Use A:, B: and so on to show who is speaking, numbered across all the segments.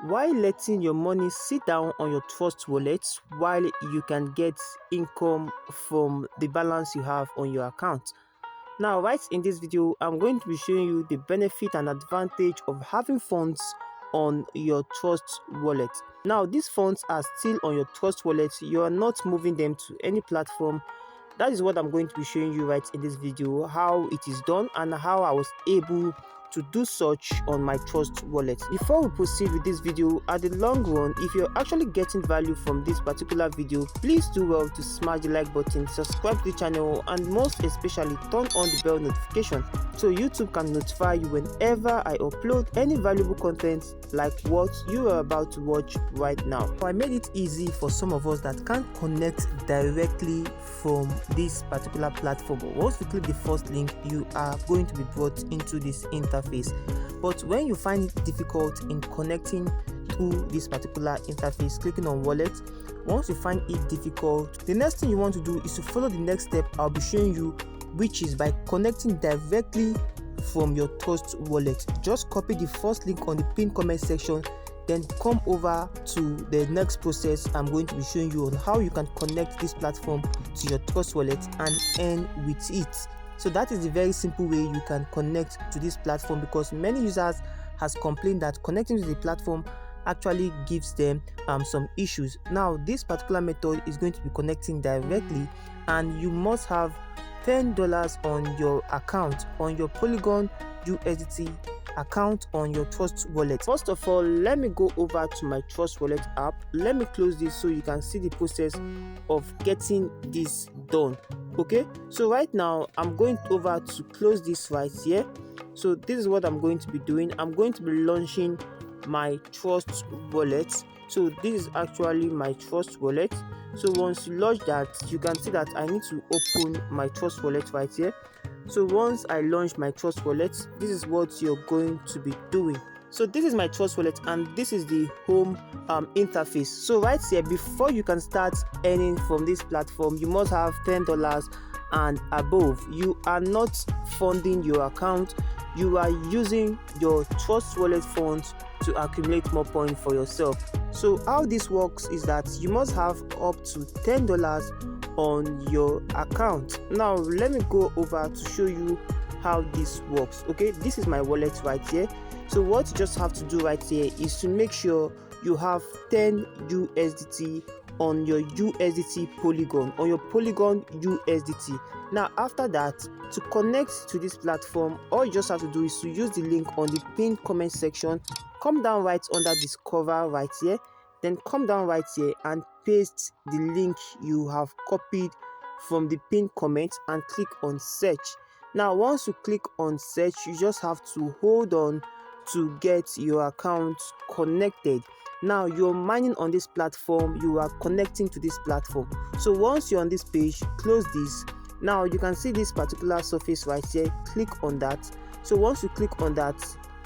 A: Why letting your money sit down on your Trust wallet while you can get income from the balance you have on your account? Now, right in this video, I'm going to be showing you the benefit and advantage of having funds on your Trust wallet. Now, these funds are still on your Trust wallet. You are not moving them to any platform. That is what I'm going to be showing you right in this video, how it is done and how I was able to do such on my Trust wallet. Before we proceed with this video, at the long run, if you're actually getting value from this particular video, please do well to smash the like button, subscribe to the channel, and most especially turn on the bell notification so YouTube can notify you whenever I upload any valuable content like what you are about to watch right now. So I made it easy for some of us that can't connect directly from this particular platform. Once you click the first link, you are going to be brought into this interface. But when you find it difficult in connecting to this particular interface, clicking on wallet, once you find it difficult, the next thing you want to do is to follow the next step I'll be showing you, which is by connecting directly from your Trust wallet. Just copy the first link on the pinned comment section, then come over to the next process I'm going to be showing you on how you can connect this platform to your Trust wallet and earn with it. So that is the very simple way you can connect to this platform, because many users has complained that connecting to the platform actually gives them some issues. Now this particular method is going to be connecting directly, and you must have $10 on your account, on your Polygon USDT account on your Trust wallet. First of all, let me go over to my Trust wallet app. Let me close this so you can see the process of getting this done. Okay, so right now I'm going over to close this right here. So this is what I'm going to be doing. I'm going to be launching my Trust wallet. So this is actually my Trust wallet. So once you launch that, you can see that I need to open my Trust wallet right here. So once I launch my Trust wallet, this is what you're going to be doing. So this is my Trust wallet, and this is the home interface. So right here, before you can start earning from this platform, you must have $10 and above. You are not funding your account, you are using your Trust wallet funds to accumulate more points for yourself. So how this works is that you must have up to $10 on your account. Now let me go over to show you how this works. Okay, this is my wallet right here. So what you just have to do right here is to make sure you have 10 USDT on your USDT Polygon, on your Polygon USDT. Now after that, to connect to this platform, all you just have to do is to use the link on the pinned comment section. Come down right under Discover right here, then come down right here and paste the link you have copied from the pinned comment and click on search. Now once you click on search, you just have to hold on to get your account connected. Now you're mining on this platform, you are connecting to this platform. So once you're on this page, close this. Now you can see this particular surface right here, click on that. So once you click on that,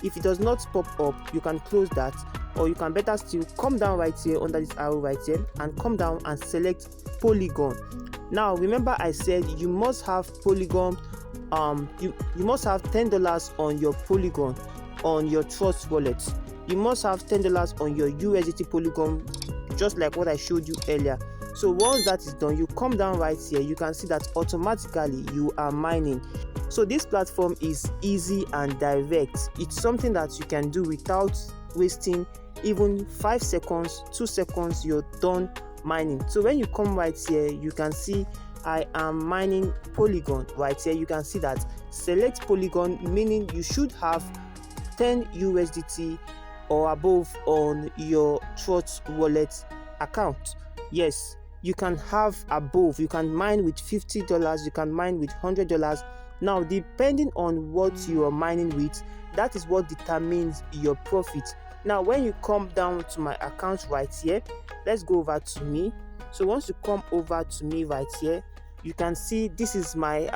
A: if it does not pop up, you can close that, or you can better still come down right here under this arrow right here and come down and select Polygon. Now remember I said you must have Polygon, you must have $10 on your Polygon on your Trust wallet. You must have $10 on your USDT Polygon, just like what I showed you earlier. So once that is done, you come down right here, you can see that automatically you are mining. So this platform is easy and direct. It's something that you can do without wasting even 5 seconds, 2 seconds, you're done mining. So when you come right here, you can see I am mining Polygon right here. You can see that select Polygon, meaning you should have 10 USDT or above on your Trust wallet account. Yes, you can have above, you can mine with $50, you can mine with $100. Now depending on what you are mining with, that is what determines your profit. Now when you come down to my account right here, let's go over to me. So once you come over to me right here, you can see this is my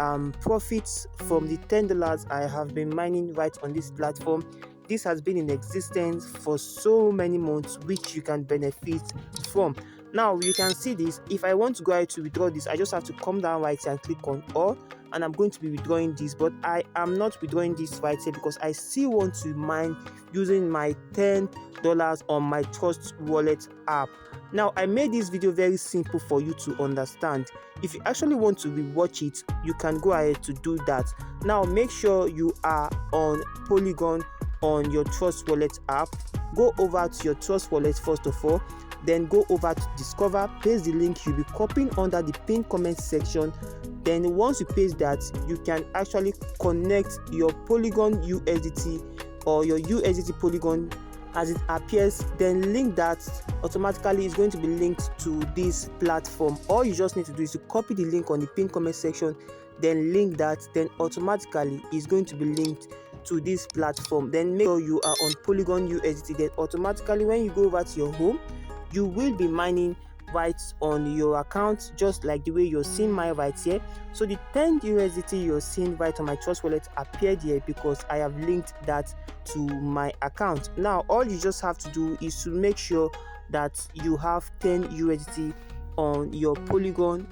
A: profits from the $10 I have been mining right on this platform. This has been in existence for so many months, which you can benefit from. Now you can see this. If I want to go ahead to withdraw this, I just have to come down right here and click on all. and I'm going to be withdrawing this, but I am not withdrawing this right here because I still want to mine using my $10 on my TrustWallet app. Now, I made this video very simple for you to understand. If you actually want to rewatch it, you can go ahead to do that. Now, make sure you are on Polygon on your TrustWallet app. Go over to your TrustWallet first of all, then go over to Discover, paste the link you'll be copying under the pinned comment section. Then once you paste that, you can actually connect your Polygon USDT or your USDT Polygon as it appears, then link that. Automatically it's going to be linked to this platform. All you just need to do is to copy the link on the pinned comment section, then link that, then automatically it's going to be linked to this platform. Then make sure you are on Polygon USDT. Then automatically when you go over to your home, you will be mining right on your account, just like the way you're seeing mine right here. So the 10 USDT you're seeing right on my Trust Wallet appeared here because I have linked that to my account. Now all you just have to do is to make sure that you have 10 USDT on your Polygon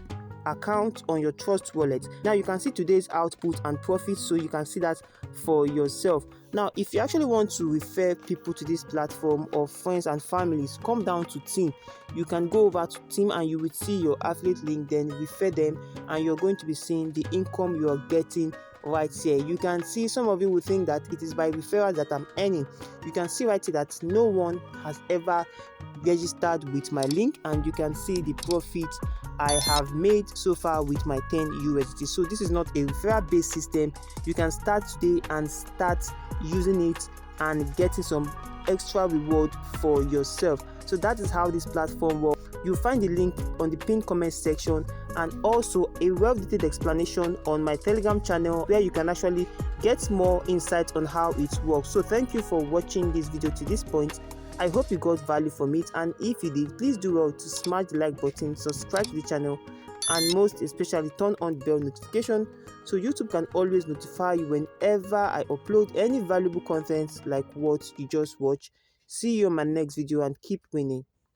A: account on your Trust Wallet. Now you can see today's output and profit, so you can see that for yourself. Now if you actually want to refer people to this platform or friends and families, come down to team. You can go over to team and you will see your affiliate link, then refer them, and you're going to be seeing the income you are getting right here. You can see some of you will think that it is by referral that I'm earning. You can see right here that no one has ever registered with my link, and you can see the profit I have made so far with my 10 USDT. So this is not a referral based system. You can start today and start using it and getting some extra reward for yourself. So that is how this platform works. You'll find the link on the pinned comment section, and also a well-detailed explanation on my Telegram channel where you can actually get more insight on how it works. So thank you for watching this video to this point. I hope you got value from it, and if you did, please do well to smash the like button, subscribe to the channel, and most especially turn on the bell notification so YouTube can always notify you whenever I upload any valuable content like what you just watched. See you on my next video and keep winning.